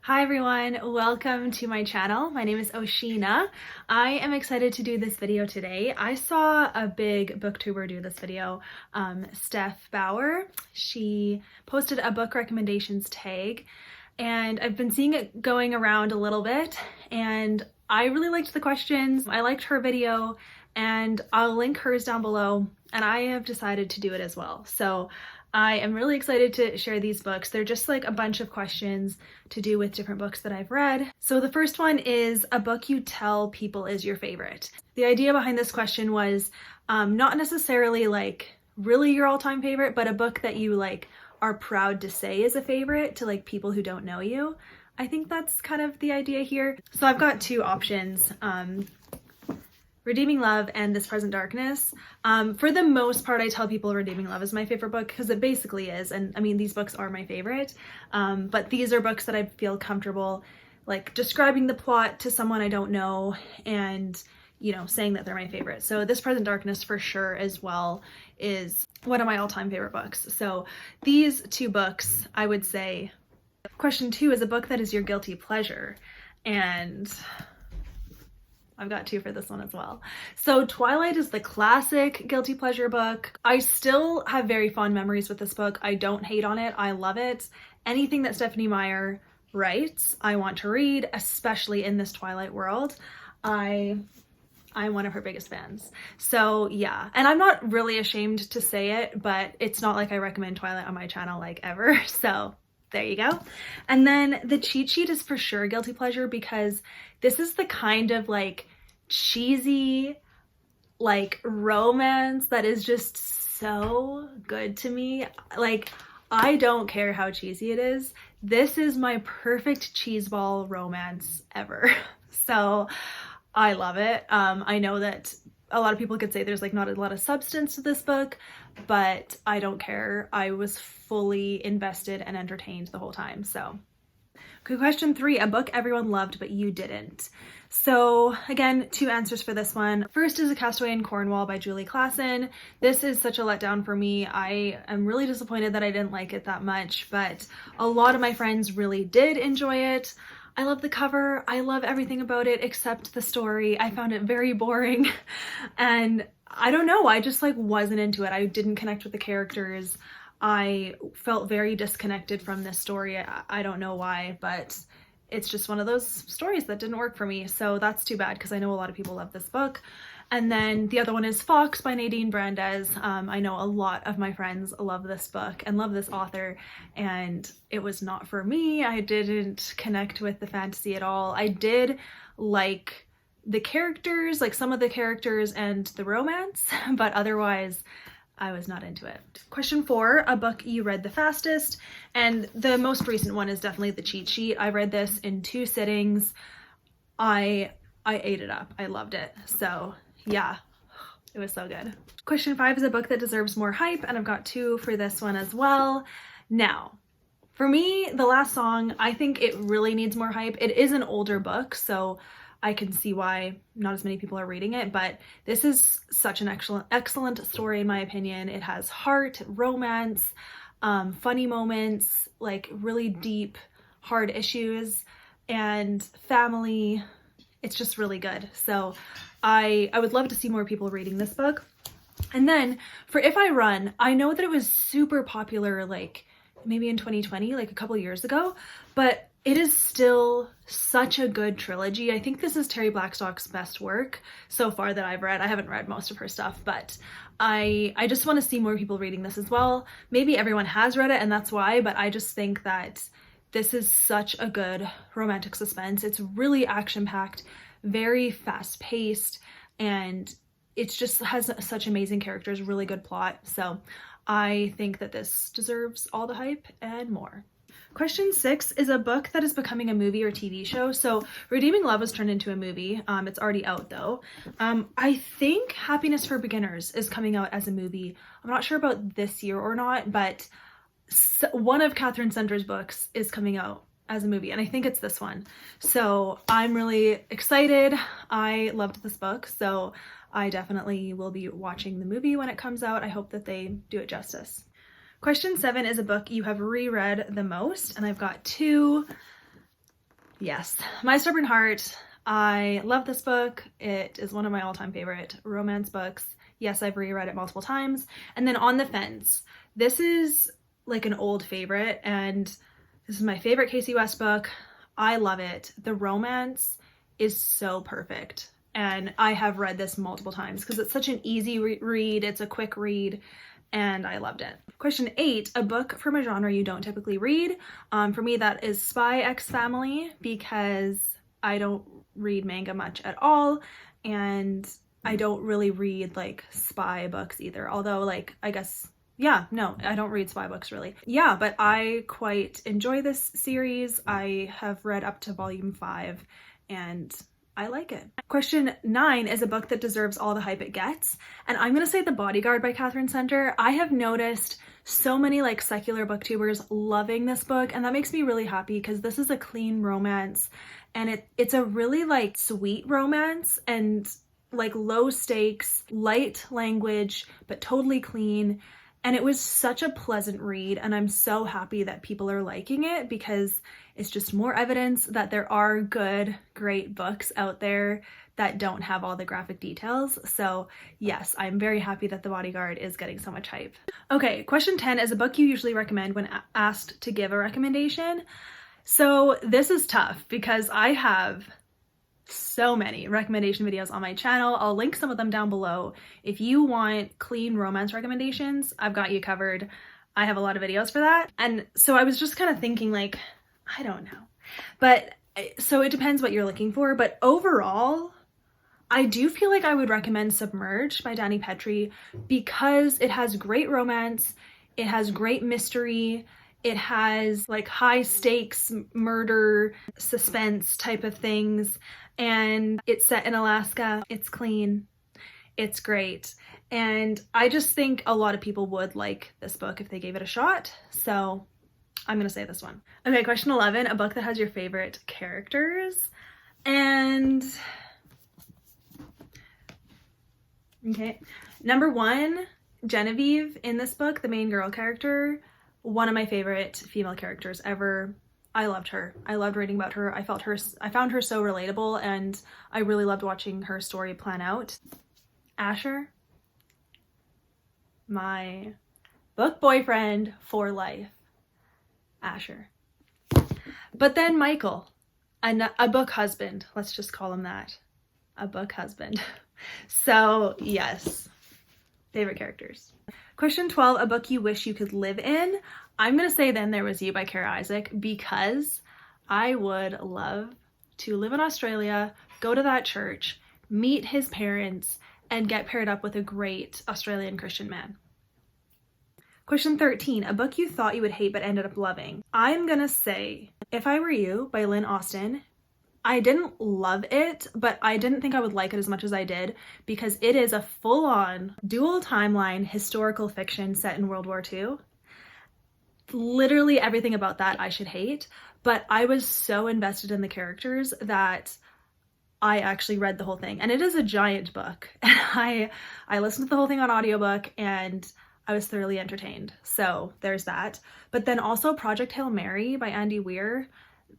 Hi everyone, welcome to my channel. My name is Oshina. I am excited to do this video today. I saw a big booktuber do this video, Steph Bauer. She posted a book recommendations tag and I've been seeing it going around a little bit and I really liked the questions. I liked her video and I'll link hers down below and I have decided to do it as well. So I am really excited to share these books. They're just like a bunch of questions to do with different books that I've read. So the first one is a book you tell people is your favorite. The idea behind this question was not necessarily like really your all-time favorite, but a book that you like are proud to say is a favorite to like people who don't know you. I think that's kind of the idea here. So I've got two options. Redeeming Love and This Present Darkness. For the most part, I tell people Redeeming Love is my favorite book because it basically is. And I mean, these books are my favorite, but these are books that I feel comfortable like describing the plot to someone I don't know and, you know, saying that they're my favorite. So This Present Darkness for sure as well is one of my all-time favorite books. So these two books, I would say. Question 2 is a book that is your guilty pleasure. And I've got two for this one as well. So Twilight is the classic guilty pleasure book. I still have very fond memories with this book. I don't hate on it. I love it. Anything that Stephenie Meyer writes, I want to read, especially in this Twilight world. I'm one of her biggest fans. So yeah, and I'm not really ashamed to say it, but it's not like I recommend Twilight on my channel like ever. So there you go. And then the cheat sheet is for sure guilty pleasure because this is the kind of like cheesy like romance that is just so good to me. Like, I don't care how cheesy it is. This is my perfect cheeseball romance ever. So I love it. I know that a lot of people could say there's like not a lot of substance to this book, but I don't care. I was fully invested and entertained the whole time. So okay, question 3, a book everyone loved but you didn't. So again, two answers for this one. First is A Castaway in Cornwall by Julie Klassen. This is such a letdown for me. I am really disappointed that I didn't like it that much, but a lot of my friends really did enjoy it. I love the cover. I love everything about it except the story. I found it very boring and I don't know, I just like wasn't into it. I didn't connect with the characters. I felt very disconnected from this story. I don't know why, but it's just one of those stories that didn't work for me. So that's too bad because I know a lot of people love this book. And then the other one is Fox by Nadine Brandes. I know a lot of my friends love this book and love this author, and it was not for me. I didn't connect with the fantasy at all. I did like the characters, like some of the characters and the romance, but otherwise I was not into it. Question 4, a book you read the fastest, and the most recent one is definitely The Cheat Sheet. I read this in 2 sittings. I ate it up. I loved it. So yeah, it was so good. Question 5 is a book that deserves more hype, and I've got 2 for this one as well. Now, for me, The Last Song, I think it really needs more hype. It is an older book, so I can see why not as many people are reading it, but this is such an excellent story in my opinion. It has heart, romance, funny moments, like really deep, hard issues, and family. It's just really good. So I would love to see more people reading this book. And then for If I Run, I know that it was super popular like maybe in 2020, like a couple years ago, but it is still such a good trilogy. I think this is Terry Blackstock's best work so far that I've read. I haven't read most of her stuff, but I just want to see more people reading this as well. Maybe everyone has read it and that's why, but I just think that this is such a good romantic suspense. It's really action-packed, very fast-paced, and it just has such amazing characters, really good plot. So I think that this deserves all the hype and more. Question 6 is a book that is becoming a movie or TV show. So Redeeming Love was turned into a movie. It's already out though. I think Happiness for Beginners is coming out as a movie. I'm not sure about this year or not, but one of Catherine Sender's books is coming out as a movie, and I think it's this one. So I'm really excited. I loved this book, so I definitely will be watching the movie when it comes out. I hope that they do it justice. Question 7 is a book you have reread the most, and I've got 2. Yes, My Stubborn Heart. I love this book. It is one of my all-time favorite romance books. Yes, I've reread it multiple times. And then On the Fence. This is like an old favorite, and this is my favorite Casey West book. I love it. The romance is so perfect. And I have read this multiple times because it's such an easy read. It's a quick read, and I loved it. Question 8, a book from a genre you don't typically read. For me, that is Spy X Family, because I don't read manga much at all, and I don't really read like spy books either. Although, like, I guess, yeah, no, I don't read spy books really. Yeah, but I quite enjoy this series. I have read up to volume 5, and I like it. Question 9 is a book that deserves all the hype it gets, and I'm gonna say The Bodyguard by Catherine Center. I have noticed so many like secular booktubers loving this book, and that makes me really happy because this is a clean romance, and it's a really like sweet romance and like low stakes, light language, but totally clean. And it was such a pleasant read, and I'm so happy that people are liking it because it's just more evidence that there are good, great books out there that don't have all the graphic details. So yes, I'm very happy that The Bodyguard is getting so much hype. Okay, question 10 is a book you usually recommend when asked to give a recommendation. So this is tough because I have so many recommendation videos on my channel. I'll link some of them down below. If you want clean romance recommendations, I've got you covered. I have a lot of videos for that. And so I was just kind of thinking like, I don't know. But so it depends what you're looking for. But overall, I do feel like I would recommend Submerged by Dani Petrie because it has great romance, it has great mystery, it has like high stakes murder, suspense type of things, and it's set in Alaska. It's clean, it's great, and I just think a lot of people would like this book if they gave it a shot, so I'm gonna say this one. Okay, question 11, a book that has your favorite characters. And okay, number 1, Genevieve in this book, the main girl character, one of my favorite female characters ever. I loved her. I loved reading about her. I found her so relatable, and I really loved watching her story plan out. Asher, my book boyfriend for life. Asher. But then Michael, a book husband. Let's just call him that. A book husband. So yes, favorite characters. Question 12, a book you wish you could live in. I'm gonna say Then There Was You by Kara Isaac because I would love to live in Australia, go to that church, meet his parents, and get paired up with a great Australian Christian man. Question 13, a book you thought you would hate but ended up loving. I'm gonna say If I Were You by Lynn Austen. I didn't love it, but I didn't think I would like it as much as I did because it is a full-on dual timeline historical fiction set in World War II. Literally everything about that I should hate, but I was so invested in the characters that I actually read the whole thing. And it is a giant book. And I listened to the whole thing on audiobook, and I was thoroughly entertained. So there's that. But then also Project Hail Mary by Andy Weir.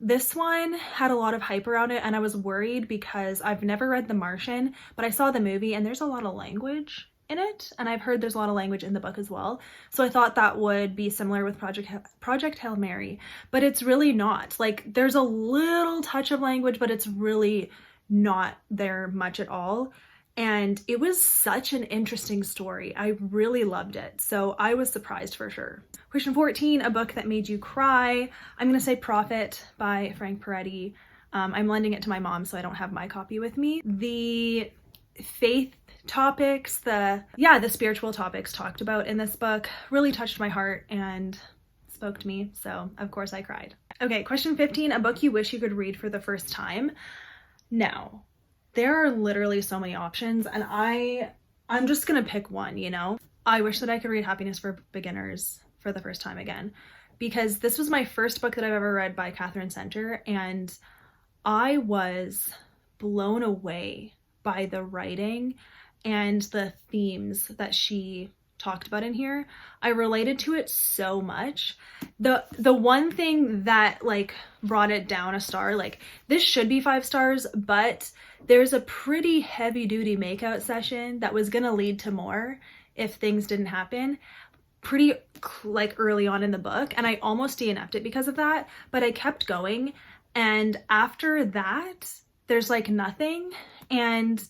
This one had a lot of hype around it, and I was worried because I've never read The Martian, but I saw the movie and there's a lot of language in it, and I've heard there's a lot of language in the book as well. So I thought that would be similar with Project Hail Mary, but it's really not. Like, there's a little touch of language, but it's really not there much at all. And it was such an interesting story. I really loved it. So I was surprised for sure. Question 14, a book that made you cry. I'm gonna say Prophet by Frank Peretti. I'm lending it to my mom, so I don't have my copy with me. The faith topics, the spiritual topics talked about in this book really touched my heart and spoke to me. So of course I cried. Okay, question 15, a book you wish you could read for the first time. Now, there are literally so many options, and I'm just gonna pick one, you know? I wish that I could read Happiness for Beginners for the first time again, because this was my first book that I've ever read by Catherine Center, and I was blown away by the writing and the themes that she talked about in here. I related to it so much. The one thing that like brought it down a star, like this should be 5 stars, but there's a pretty heavy duty makeout session that was gonna lead to more if things didn't happen pretty like early on in the book, and I almost DNF'd it because of that, but I kept going, and after that there's like nothing, and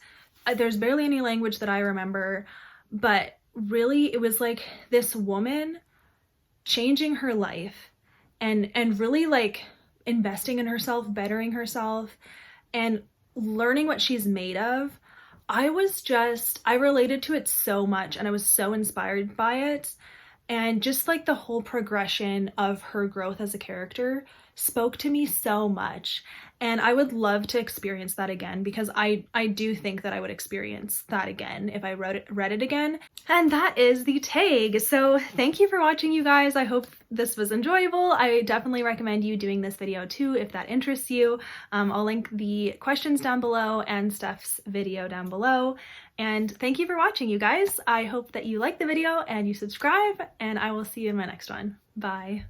there's barely any language that I remember, but really it was like this woman changing her life and really like investing in herself, bettering herself, and learning what she's made of. I related to it so much, and I was so inspired by it. And just like the whole progression of her growth as a character spoke to me so much. And I would love to experience that again, because I do think that I would experience that again if I read it again. And that is the tag. So thank you for watching, you guys. I hope this was enjoyable. I definitely recommend you doing this video too if that interests you. I'll link the questions down below and Steph's video down below. And thank you for watching, you guys. I hope that you like the video and you subscribe, and I will see you in my next one. Bye.